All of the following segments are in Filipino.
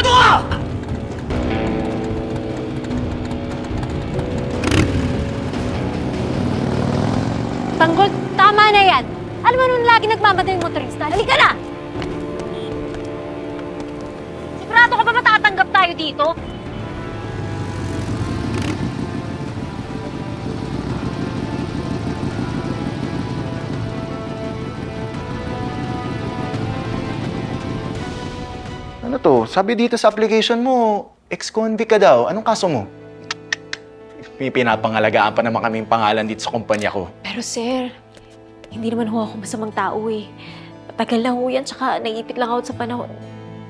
Tarantado ka! Tanggol, tama na yan. Alam mo nung lagi nagmamadali yung motorista. Halika na! Sigurado ka ba matatanggap tayo dito? Ano to? Sabi dito sa application mo, ex-convict ka daw. Anong kaso mo? May pinapangalagaan pa naman kaming pangalan dito sa kumpanya ko. Pero sir, hindi naman ho ako masamang tao eh. Matagal na ho yan, tsaka naipit lang ako sa panahon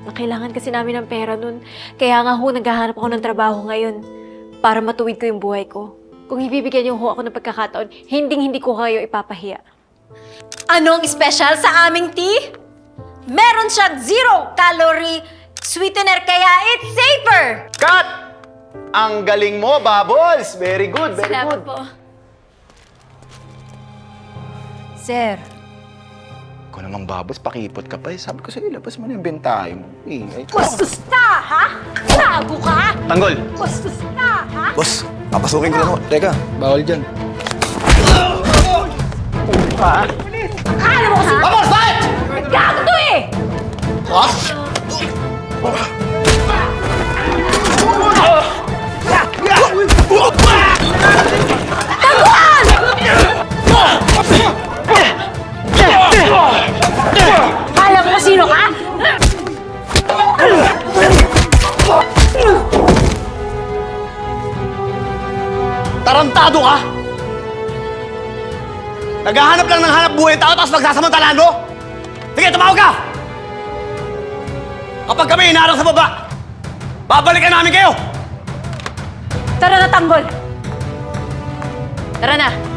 na kailangan kasi namin ng pera nun. Kaya nga ho, naghahanap ako ng trabaho ngayon para matuwid ko yung buhay ko. Kung ibibigyan niyo ho ako ng pagkakataon, hindi ko kayo ipapahiya. Anong special sa aming tea? Meron siyang 0-calorie sweetener kaya it's safer! Cut! Ang galing mo, Bubbles! Very good, very Salamat good. po. Sir, Ikaw namang, Bubbles, pakipot ka pa eh. Sabi ko sa'yo, labas mo na yung bentahe mo. bastos ka, ha? Tago ka! Tanggol! Bastos ka, ha? Boss, papasukin ko lang ho. Teka, bawal dyan. Akala mo kasi... Vamos, fight! Gago to eh! Ha? Akala mo kung sino ka? Tarantado ka! Naghahanap lang ng hanap buhay tao tapos magsasamantalaan mo? Sige, tumawag ka! Kapag kami inaarang sa baba, babalikan namin kayo! Tara na, Tanggol! Tara na!